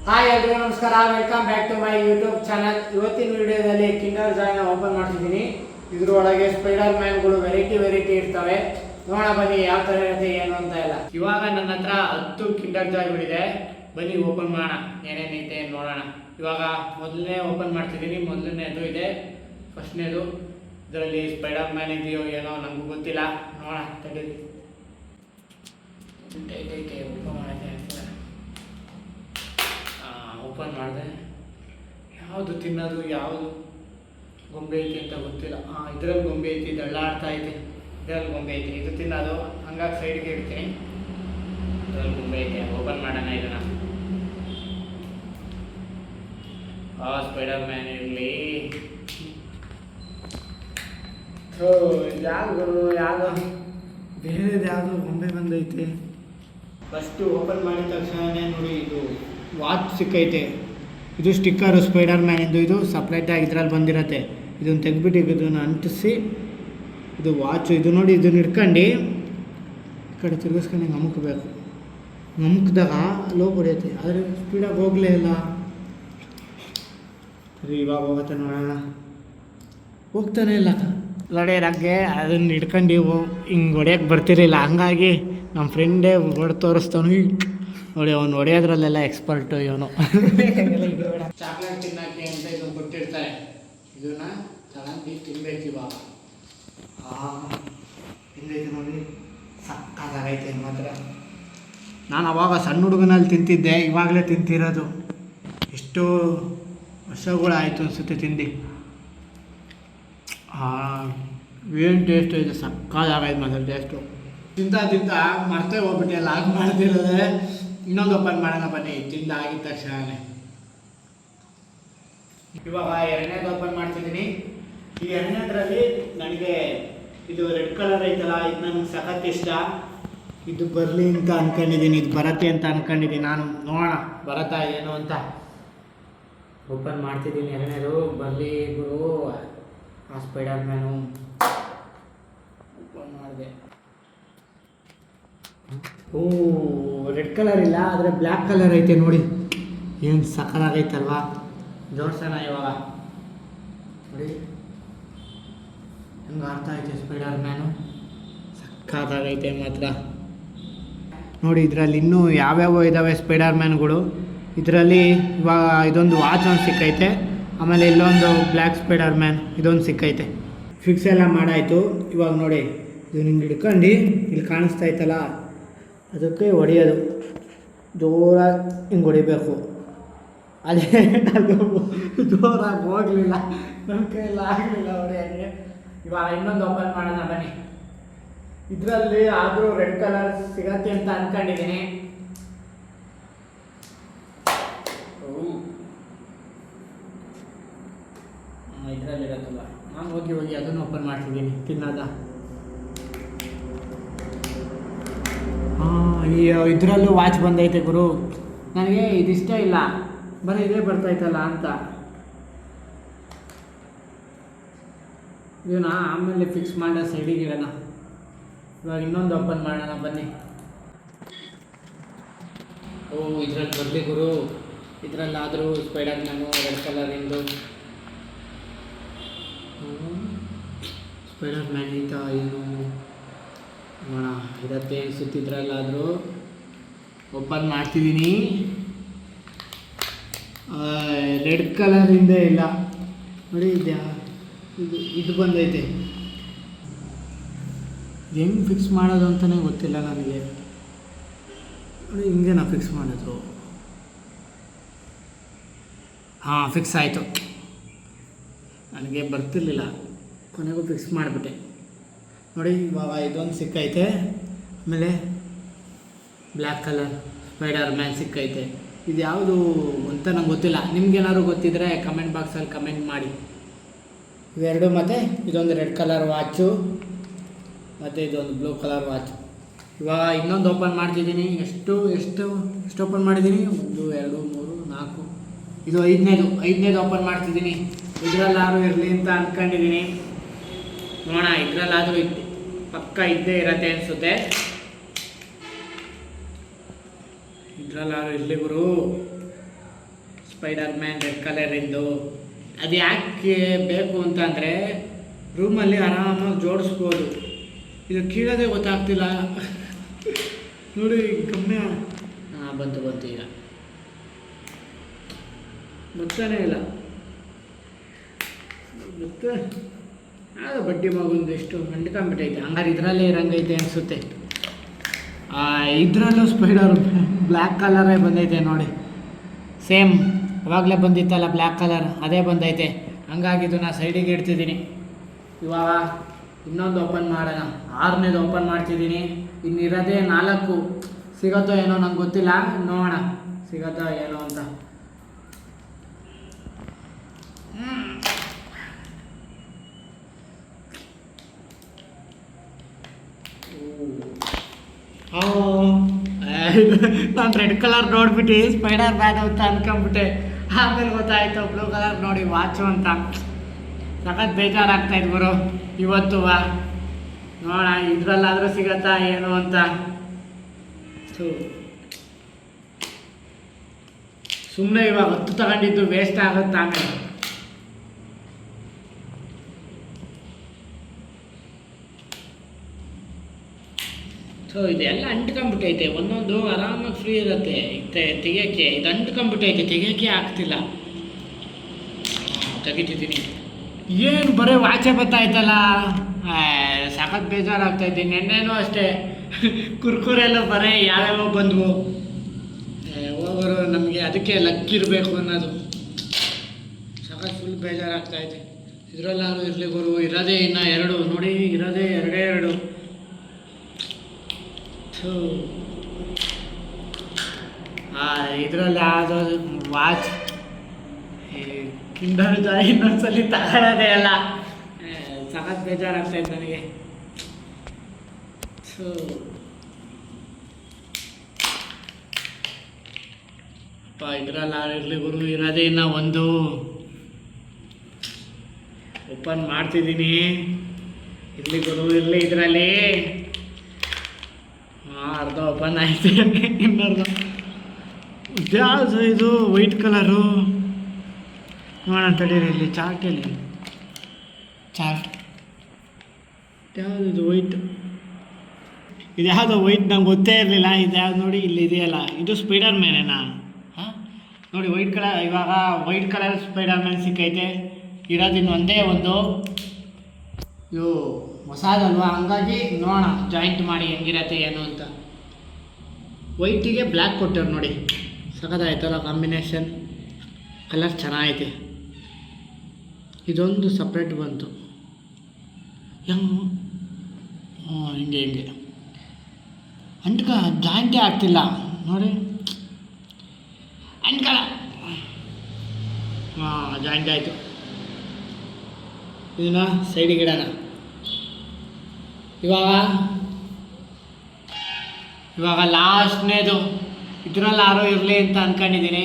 Hi ಎಲ್ರಿಗೂ ನಮಸ್ಕಾರ, welcome back to my YouTube channel. ಇವತ್ತಿನ ವಿಡಿಯೋದಲ್ಲಿ ಕಿಂಡರ್ ಜಾಯ್ನ ಓಪನ್ ಮಾಡ್ತಿದ್ದೀನಿ. ಇದ್ರೊಳಗೆ ಸ್ಪೈಡರ್ ಮ್ಯಾನ್ಗಳು ವೆರೈಟಿ ಇರ್ತವೆ. ನೋಡೋಣ ಬನ್ನಿ ಯಾವ ಥರ ಇರುತ್ತೆ ಏನು ಅಂತ ಎಲ್ಲ. ಇವಾಗ ನನ್ನ ಹತ್ರ 10 ಕಿಂಡರ್ ಜಾಯ್ಗಳಿದೆ. ಬನ್ನಿ ಓಪನ್ ಮಾಡೋಣ, ಏನೇನೈತೆ ನೋಡೋಣ. ಇವಾಗ ಮೊದಲನೇ ಓಪನ್ ಮಾಡ್ತಿದ್ದೀನಿ. ಮೊದಲನೇದು ಇದೆ, ಫಸ್ಟ್ನೇದು. ಇದರಲ್ಲಿ ಸ್ಪೈಡರ್ ಮ್ಯಾನ್ ಇದೆಯೋ ಏನೋ ನಮಗೂ ಗೊತ್ತಿಲ್ಲ. ನೋಡೋಣ ತಡೀರಿ. ಓಪನ್ ಮಾಡಿದೆ, ಓಪನ್ ಮಾಡಿದೆ. ಯಾವುದು ತಿನ್ನೋದು, ಯಾವುದು ಗೊಂಬೆ ಐತಿ ಅಂತ ಗೊತ್ತಿಲ್ಲ. ಇದರಲ್ಲಿ ಗೊಂಬೆ ಐತಿ, ದಳ್ಳಾಡ್ತಾ ಐತೆ. ಇದರಲ್ಲಿ ಗೊಂಬೆ ಐತಿ, ಇದು ತಿನ್ನೋದು. ಹಂಗಾಗಿ ಸೈಡ್ಗೆ ಇಡ್ತೀನಿ. ಇದರಲ್ಲಿ ಗೊಂಬೆ ಐತೆ, ಓಪನ್ ಮಾಡೋಣ ಇದನ್ನು. ಸ್ಪೈಡರ್ ಮ್ಯಾನ್ ಇರಲಿ. ಯಾವುದು ಬೇರೆದು ಯಾವುದು ಗೊಂಬೆ ಬಂದೈತೆ. ಫಸ್ಟು ಓಪನ್ ಮಾಡಿದ ತಕ್ಷಣ ನೋಡಿ, ಇದು ವಾಚ್ ಸಿಕ್ಕೈತೆ. ಇದು ಸ್ಟಿಕ್ಕರು ಸ್ಪೈಡರ್ ಮ್ಯಾನಿಂದು. ಇದು ಸಪ್ರೇಟಾಗಿ ಇದ್ರಲ್ಲಿ ಬಂದಿರತ್ತೆ. ಇದನ್ನು ತೆಗೆದ್ಬಿಟ್ಟು ಇದನ್ನು ಅಂಟಿಸಿ, ಇದು ವಾಚು. ಇದು ನೋಡಿ, ಇದನ್ನು ಹಿಡ್ಕೊಂಡು ಈ ಕಡೆ ತಿರ್ಗಿಸ್ಕೊಂಡು ಹಿಂಗೆ ಅಮುಕಬೇಕು. ಅಮುಕ್ದಾಗ ಲೋ ಹೊಡೆಯುತ್ತೆ, ಆದರೆ ಸ್ಪೀಡಾಗಿ ಹೋಗಲೇ ಇಲ್ಲ. ಸರಿ, ಇವಾಗ ಹೋಗುತ್ತೆ ನೋಡೋಣ. ಹೋಗ್ತಾನೆ ಇಲ್ಲ ಲಡೆಯರಾಗೆ. ಅದನ್ನು ಹಿಡ್ಕೊಂಡು ಹಿಂಗೆ ಹೊಡೆಯೋಕ್ಕೆ ಬರ್ತಿರಲಿಲ್ಲ. ಹಂಗಾಗಿ ನಮ್ಮ ಫ್ರೆಂಡೇ ಹೊಡೆದು ತೋರಿಸ್ತಾನು. ನೋಡಿ, ಅವನು ಹೊಡೆಯೋದ್ರಲ್ಲೆಲ್ಲ ಎಕ್ಸ್ಪರ್ಟು ಇವನು. ಚಾಕ್ಲೇಟ್ ತಿನ್ನಕ್ಕೆ ಅಂತ ಇದು ಕೊಟ್ಟಿರ್ತಾರೆ. ಇದನ್ನ ತಗೊಂಡು ತಿನ್ಬೇಕು ಇವಾಗ. ಹಿಂಗೈತೆ ನೋಡಿ, ಸಕ್ಕತ್ತಾಗೈತೆ ಮಾತ್ರ. ನಾನು ಅವಾಗ ಸಣ್ಣ ಹುಡುಗನಲ್ಲಿ ತಿಂತಿದ್ದೆ, ಇವಾಗಲೇ ತಿಂತಿರೋದು. ಎಷ್ಟೋ ವರ್ಷಗಳಾಯಿತು ಅನಿಸುತ್ತೆ ತಿಂದು. ಏನು ಟೇಸ್ಟು ಇದೆ, ಸಕ್ಕತ್ತಾಗೈತೆ ಮಾತ್ರ ಟೇಸ್ಟು. ತಿಂತ ಮರ್ತೇ ಹೋಗ್ಬಿಟ್ಟೆ. ಲಾಗ್ ಮಾಡ್ತಿರೋದೆ. ಇನ್ನೊಂದು ಓಪನ್ ಮಾಡೋಣ ಬನ್ನಿ, ತಿಂದಾಗಿದ ತಕ್ಷಣ. ಇವಾಗ ಎರಡನೇದು ಓಪನ್ ಮಾಡ್ತಿದ್ದೀನಿ. ಈ ಎರಡನೇದ್ರಲ್ಲಿ ನನಗೆ ಇದು ರೆಡ್ ಕಲರ್ ಐತಲ್ಲ, ಇದು ನನಗೆ ಸಖತ್ ಇಷ್ಟ. ಇದು ಬರಲಿ ಅಂತ ಅಂದ್ಕೊಂಡಿದ್ದೀನಿ, ಇದು ಬರತ್ತೆ ಅಂತ ಅಂದ್ಕೊಂಡಿದ್ದೀನಿ ನಾನು. ನೋಡೋಣ ಬರತ್ತಾ ಏನು ಅಂತ. ಓಪನ್ ಮಾಡ್ತಿದ್ದೀನಿ ಎರಡನೇದು. ಬರಲಿ ಗುರು, ಆ ಸ್ಪೈಡರ್ ಮ್ಯಾನು. ಓಪನ್ ಮಾಡಿದೆ. ರೆಡ್ ಕಲರ್ ಇಲ್ಲ, ಆದರೆ ಬ್ಲ್ಯಾಕ್ ಕಲರ್ ಐತೆ ನೋಡಿ. ಏನು ಸಕ್ಕತ್ತಾಗೈತಲ್ವಾ. ಜೋಡ್ಸೋಣ ಇವಾಗ. ನೋಡಿ ಹೆಂಗೆ ಆಡ್ತಾ ಐತೆ ಸ್ಪೈಡರ್ ಮ್ಯಾನು. ಸಕ್ಕತ್ತಾಗೈತೆ ಮಾತ್ರ. ನೋಡಿ, ಇದರಲ್ಲಿ ಇನ್ನೂ ಯಾವ್ಯಾವ ಇದ್ದಾವೆ ಸ್ಪೈಡರ್ ಮ್ಯಾನ್ಗಳು. ಇದರಲ್ಲಿ ಇವಾಗ ಇದೊಂದು ವಾಚ್ ಒಂದು ಸಿಕ್ಕೈತೆ. ಆಮೇಲೆ ಇಲ್ಲೊಂದು ಬ್ಲ್ಯಾಕ್ ಸ್ಪೈಡರ್ ಮ್ಯಾನ್, ಇದೊಂದು ಸಿಕ್ಕೈತೆ. ಫಿಕ್ಸ್ ಎಲ್ಲ ಮಾಡಾಯಿತು. ಇವಾಗ ನೋಡಿ, ಇದು ಹಿಂಗೆ ಹಿಡ್ಕೊಂಡು ಇಲ್ಲಿ ಕಾಣಿಸ್ತಾ ಐತಲ್ಲ, ಅದಕ್ಕೆ ಹೊಡೆಯೋದು. ಜೋರಾಗಿ ಹಿಂಗೆ ಹೊಡಿಬೇಕು. ಅದೇ ಅದು ಜೋರಾಗಿ ಹೋಗಲಿಲ್ಲ, ನನ್ನ ಕೈಯೆಲ್ಲ ಆಗಲಿಲ್ಲ ಹೊಡೆಯೋಕ್ಕೆ. ಇವಾಗ ಇನ್ನೊಂದು ಓಪನ್ ಮಾಡೋಣ ಬನ್ನಿ. ಇದರಲ್ಲಿ ಆದರೂ ರೆಡ್ ಕಲರ್ ಸಿಗತ್ತೆ ಅಂತ ಅಂದ್ಕೊಂಡಿದ್ದೀನಿ. ಇದರಲ್ಲಿರೋದಲ್ಲ, ನಾನು ಹೋಗಿ ಅದನ್ನು ಓಪನ್ ಮಾಡ್ತಿದ್ದೀನಿ ತಿನ್ನೋದ. ಇದರಲ್ಲೂ ವಾಚ್ ಬಂದೈತೆ ಗುರು. ನನಗೆ ಇದಿಷ್ಟ ಇಲ್ಲ, ಬರೀ ಇದೇ ಬರ್ತಾಯ್ತಲ್ಲ ಅಂತ. ಇದನ್ನ ಆಮೇಲೆ ಫಿಕ್ಸ್ ಮಾಡೋ ಸೈಡಿಗೆ ಇಡೋಣ. ಇವಾಗ ಇನ್ನೊಂದು ಓಪನ್ ಮಾಡೋಣ ಬನ್ನಿ. ಇದರಲ್ಲಿ ಬರಲಿ ಗುರು. ಇದರಲ್ಲಾದರೂ ಸ್ಪೈಡರ್ ಮ್ಯಾನು ರೆಡ್ ಕಲರಿಂದು. ಸ್ಪೈಡರ್ ಮ್ಯಾನ್ ಐತಾ ಏನು ನೋಡೋಣ. ಇರತ್ತೆ ಅನಿಸುತ್ತಿದ್ರಲ್ಲಾದರೂ. ಓಪನ್ ಮಾಡ್ತಿದ್ದೀನಿ. ರೆಡ್ ಕಲರಿಂದ ಇಲ್ಲ ನೋಡಿ. ಇದು ಬಂದೈತೆ. ಹೆಂಗೆ ಫಿಕ್ಸ್ ಮಾಡೋದು ಅಂತಲೇ ಗೊತ್ತಿಲ್ಲ ನನಗೆ. ನೋಡಿ, ಹಿಂಗೆ ನಾವು ಫಿಕ್ಸ್ ಮಾಡೋದು. ಫಿಕ್ಸ್ ಆಯಿತು. ನನಗೆ ಬರ್ತಿರ್ಲಿಲ್ಲ, ಕೊನೆಗೂ ಫಿಕ್ಸ್ ಮಾಡಿಬಿಟ್ಟೆ ನೋಡಿ. ಇವಾಗ ಇದೊಂದು ಸಿಕ್ಕೈತೆ. ಆಮೇಲೆ ಬ್ಲ್ಯಾಕ್ ಕಲರ್ ಸ್ಪೈಡರ್ ಮ್ಯಾನ್ ಸಿಕ್ಕೈತೆ. ಇದು ಯಾವುದು ಅಂತ ನಂಗೆ ಗೊತ್ತಿಲ್ಲ. ನಿಮ್ಗೇನಾದ್ರು ಗೊತ್ತಿದ್ದರೆ ಕಮೆಂಟ್ ಬಾಕ್ಸಲ್ಲಿ ಕಮೆಂಟ್ ಮಾಡಿ. ಇವೆರಡು, ಮತ್ತು ಇದೊಂದು ರೆಡ್ ಕಲರ್ ವಾಚು, ಮತ್ತು ಇದೊಂದು ಬ್ಲೂ ಕಲರ್ ವಾಚು. ಇವಾಗ ಇನ್ನೊಂದು ಓಪನ್ ಮಾಡ್ತಿದ್ದೀನಿ. ಎಷ್ಟು ಓಪನ್ ಮಾಡಿದ್ದೀನಿ? 1 2 3 4. ಇದು ಐದನೇದು ಓಪನ್ ಮಾಡ್ತಿದ್ದೀನಿ. ಇದರಲ್ಲಾದ್ರೂ ಇರಲಿ ಅಂತ ಅಂದ್ಕೊಂಡಿದ್ದೀನಿ. ನೋಡೋಣ, ಇದರಲ್ಲಾದರೂ ಪಕ್ಕ ಇದ್ದೇ ಇರತ್ತೆ ಅನಿಸುತ್ತೆ. ಇದರಲ್ಲಾದ್ರೂ ಇರಲಿ ಗುರು. ಸ್ಪೈಡರ್ ಮ್ಯಾನ್ ರೆಡ್ ಕಲರಿಂದು. ಅದು ಯಾಕೆ ಬೇಕು ಅಂತಂದರೆ ರೂಮಲ್ಲಿ ಆರಾಮಾಗಿ ಜೋಡಿಸ್ಬೋದು. ಇದು ಕೀಳೋದೇ ಗೊತ್ತಾಗ್ತಿಲ್ಲ ನೋಡಿ. ಕಮ್ಮಿ ಬಂತು ಈಗ ಬರ್ತಾನೆ ಇಲ್ಲ. ಮತ್ತೆ ಆಗ ಬಡ್ಡಿ ಮಗುಂದು ಎಷ್ಟು ಮಂಡ್ಕೊಂಬಿಟ್ಟೈತೆ. ಹಂಗಾರೆ ಇದರಲ್ಲೇ ಇರಂಗೈತೆ ಅನಿಸುತ್ತೆ. ಇದರಲ್ಲೂ ಸ್ಪೈಡರ್ ಬ್ಲ್ಯಾಕ್ ಕಲರೇ ಬಂದೈತೆ ನೋಡಿ. ಸೇಮ್ ಅವಾಗಲೇ ಬಂದಿತ್ತಲ್ಲ ಬ್ಲ್ಯಾಕ್ ಕಲರ್, ಅದೇ ಬಂದೈತೆ. ಹಂಗಾಗಿ ಇದನ್ನು ಸೈಡಿಗೆ ಇಡ್ತಿದ್ದೀನಿ. ಇವಾಗ ಇನ್ನೊಂದು ಓಪನ್ ಮಾಡೋಣ. 6ನೇದು ಓಪನ್ ಮಾಡ್ತಿದ್ದೀನಿ. ಇನ್ನಿರೋದೇ 4. ಸಿಗುತ್ತೋ ಏನೋ ನಂಗೆ ಗೊತ್ತಿಲ್ಲ, ನೋಡೋಣ ಸಿಗುತ್ತೋ ಏನೋ ಅಂತ. ನಾನು ರೆಡ್ ಕಲರ್ ನೋಡ್ಬಿಟ್ಟು ಸ್ಪೈಡರ್ ಮ್ಯಾನ್ ಅಂತ ಅನ್ಕೊಂಬಿಟ್ಟೆ. ಆಮೇಲೆ ಗೊತ್ತಾಯ್ತು ಬ್ಲೂ ಕಲರ್ ನೋಡಿ ವಾಚು ಅಂತ. ಸಖತ್ ಬೇಜಾರಾಗ್ತಾಯಿತ್ತು ಗುರು ಇವತ್ತು. ನೋಡೋಣ ಇದರಲ್ಲಾದರೂ ಸಿಗತ್ತಾ ಏನು ಅಂತ. ಸುಮ್ಮನೆ ಇವಾಗ 10 ತಗೊಂಡಿದ್ದು ವೇಸ್ಟ್ ಆಗುತ್ತೆ ಆಮೇಲೆ. ಇದೆಲ್ಲ ಅಂಟ್ಕೊಂಬಿಟ್ಟೈತೆ. ಒಂದೊಂದು ಆರಾಮಾಗಿ ಫ್ರೀ ಇರುತ್ತೆ ತೆಗಿಯೋಕ್ಕೆ. ಇದು ಅಂಟ್ಕೊಂಬಿಟ್ಟೈತೆ, ತೆಗಿಯೋಕ್ಕೆ ಆಗ್ತಿಲ್ಲ. ತೆಗಿತಿದ್ದೀನಿ. ಏನು ಬರೀ ವಾಚೆ ಬರ್ತಾಯ್ತಲ್ಲ, ಸಖತ್ ಬೇಜಾರಾಗ್ತಾಯಿದ್ದೀನಿ. ನೆನ್ನೆನೂ ಅಷ್ಟೇ ಕುರ್ಕುರೆಲ್ಲ ಬರೀ ಯಾವ್ಯಾವ ಬಂದವು. ಹೋಗೋರು ನಮಗೆ ಅದಕ್ಕೆ ಲಕ್ಕಿರಬೇಕು ಅನ್ನೋದು. ಸಖತ್ ಫುಲ್ ಬೇಜಾರಾಗ್ತಾಯಿದೆ. ಇದರಲ್ಲಾರು ಇರಲಿ ಗುರು. ಇರೋದೇ ಇನ್ನು 2 ನೋಡಿ, ಇರೋದೇ 2. ಇದರಲ್ಲಿ ಯಾವುದೋ ವಾಚ್ ಕಿಂಡರ್ ಜಾಯ್ ಇನ್ನೊಂದ್ಸಲಿ ತಗೊಳ್ಳೋದೇ ಅಲ್ಲ. ಸಖತ್ ಬೇಜಾರಾಗ್ತಾಯಿತ್ತು ನನಗೆ. ಇದರಲ್ಲಿ ಇರಲಿ ಗುರು. ಇರೋದೇ ಇನ್ನು 1 ಓಪನ್ ಮಾಡ್ತಿದ್ದೀನಿ. ಇರಲಿ ಗುರು, ಇರಲಿ ಇದರಲ್ಲಿ. ಅರ್ಧ ಓಪನ್ ಆಯ್ತು, ಇನ್ನರ್ಧ. ಯಾವುದು ಇದು ವೈಟ್ ಕಲರು? ನೋಡೋಣ ತಡೀರಿ. ಇಲ್ಲಿ ಚಾರ್ಟಲ್ಲಿ ಚಾರ್ಟ್ ಯಾವುದು ಇದು ವೈಟ್? ಇದು ಯಾವುದೋ ವೈಟ್ ನಂಗೆ ಗೊತ್ತೇ ಇರಲಿಲ್ಲ. ಇದು ಯಾವ್ದು ನೋಡಿ, ಇಲ್ಲಿ ಇದೆಯಲ್ಲ, ಇದು ಸ್ಪೈಡರ್ ಮ್ಯಾನೇನಾ? ಹಾಂ ನೋಡಿ ವೈಟ್ ಕಲರ್. ಇವಾಗ ವೈಟ್ ಕಲರ್ ಸ್ಪೈಡರ್ ಮ್ಯಾನ್ ಸಿಕ್ಕೈತೆ. ಇರೋದಿನ್ನು ಒಂದೇ ಒಂದು. ಇದು ಹೊಸದಲ್ವಾ, ಹಂಗಾಗಿ ನೋಡೋಣ ಜಾಯಿಂಟ್ ಮಾಡಿ ಹೆಂಗಿರತ್ತೆ ಏನು ಅಂತ. ವೈಟಿಗೆ ಬ್ಲ್ಯಾಕ್ ಕೊಟ್ಟವ್ರು ನೋಡಿ, ಸಖತ್ತಾಯ್ತಲ್ಲ ಕಾಂಬಿನೇಷನ್. ಕಲರ್ ಚೆನ್ನಾಗೈತೆ. ಇದೊಂದು ಸಪ್ರೇಟ್ ಬಂತು. ಹಿಂಗೆ ಜಾಯಿಂಟೇ ಆಗ್ತಿಲ್ಲ ನೋಡಿ. ಅಂಟ್ಕಳ ಜಾಯಿಂಟ್ ಆಯಿತು. ಇದನ್ನ ಸೈಡಿಗೆ ಇಡೋಣ. ಇವಾಗ ಲಾಸ್ಟ್ನೇದು. ಇದರಲ್ಲಾದ್ರೂ ಇರಲಿ ಅಂತ ಅಂದ್ಕೊಂಡಿದ್ದೀನಿ.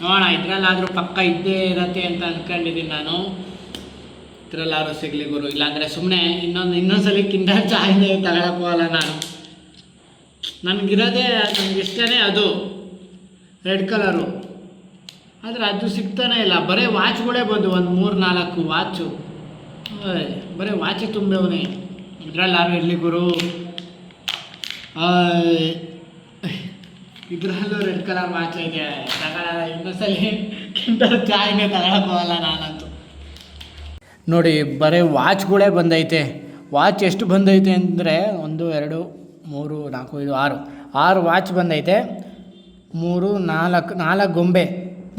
ನೋಡೋಣ, ಇದರಲ್ಲಾದರೂ ಪಕ್ಕ ಇದ್ದೇ ಇರತ್ತೆ ಅಂತ ಅಂದ್ಕೊಂಡಿದ್ದೀನಿ ನಾನು. ಇದರಲ್ಲಾದ್ರೂ ಸಿಗಲಿ ಗುರು. ಇಲ್ಲಾಂದರೆ ಸುಮ್ಮನೆ ಇನ್ನೊಂದ್ಸಲಿ ಕಿಂಡರ್ ಜಾಯ್ನೇ ತಗೊಳಕ್ಕೆ ಹೋಗಲ್ಲ ನಾನು. ನನಗಿರೋದೇ ನನಗಿಷ್ಟನೇ ಅದು ರೆಡ್ ಕಲರು. ಆದರೆ ಅದು ಸಿಗ್ತಾನೆ ಇಲ್ಲ. ಬರೀ ವಾಚ್ಗಳೇ ಬಂದು ಒಂದು 3-4 ವಾಚು. ಬರೀ ವಾಚೆ ತುಂಬವನೇ. ಇದರಲ್ಲಾರು ಇರಲಿ ಗುರು. ಇದರಲ್ಲೂ ರೆಡ್ ಕಲರ್ ವಾಚ್ ಇದೆ. ತಗೊಳ್ಳಲ್ಲ ಇನ್ನೊಂದ್ಸಲಿ ಕಿಂಡರ್ ಜಾಯ್ನೇ ತಗೊಳಕ್ಕೆ ಹೋಗಲ್ಲ ನಾನಂತೂ. ನೋಡಿ ಬರೀ ವಾಚ್ಗಳೇ ಬಂದೈತೆ. ವಾಚ್ ಎಷ್ಟು ಬಂದೈತೆ ಅಂದರೆ 1 2 3 4 5 6 ವಾಚ್ ಬಂದೈತೆ. 3 4 ಗೊಂಬೆ.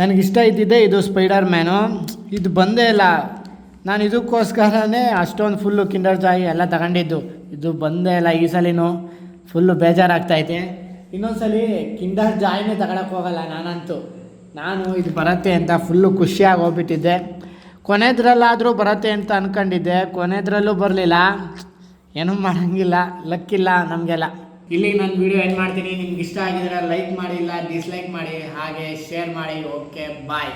ನನಗಿಷ್ಟ ಇದ್ದಿದ್ದೆ ಇದು ಸ್ಪೈಡರ್ ಮ್ಯಾನು. ಇದು ಬಂದೇ ಇಲ್ಲ. ನಾನು ಇದಕ್ಕೋಸ್ಕರನೇ ಅಷ್ಟೊಂದು ಫುಲ್ಲು ಕಿಂಡರ್ ಜಾಯ್ ಎಲ್ಲ ತಗೊಂಡಿದ್ದು. ಇದು ಬಂದೇ ಇಲ್ಲ ಈ ಸಲಿನೂ. ಫುಲ್ಲು ಬೇಜಾರಾಗ್ತೈತೆ. ಇನ್ನೊಂದ್ಸಲಿ ಕಿಂಡರ್ ಜಾಯ್ನೇ ತಗೊಳಕ್ಕೆ ಹೋಗಲ್ಲ ನಾನಂತೂ. ನಾನು ಇದು ಬರುತ್ತೆ ಅಂತ ಫುಲ್ಲು ಖುಷಿಯಾಗಿ ಹೋಗ್ಬಿಟ್ಟಿದ್ದೆ. ಕೊನೆದ್ರಲ್ಲಾದರೂ ಬರುತ್ತೆ ಅಂತ ಅಂದ್ಕೊಂಡಿದ್ದೆ. ಕೊನೆದ್ರಲ್ಲೂ ಬರಲಿಲ್ಲ. ಏನೂ ಮಾಡೋಂಗಿಲ್ಲ, ಲಕ್ಕಿಲ್ಲ ನಮಗೆಲ್ಲ. ಇಲ್ಲಿಗೆ ನಾನು ವೀಡಿಯೋ ಎಂಡ್ ಮಾಡ್ತೀನಿ. ನಿಮ್ಗೆ ಇಷ್ಟ ಆಗಿದ್ರೆ ಲೈಕ್ ಮಾಡಿ, ಇಲ್ಲ ಡಿಸ್ಲೈಕ್ ಮಾಡಿ, ಹಾಗೆ ಶೇರ್ ಮಾಡಿ. ಓಕೆ ಬಾಯ್.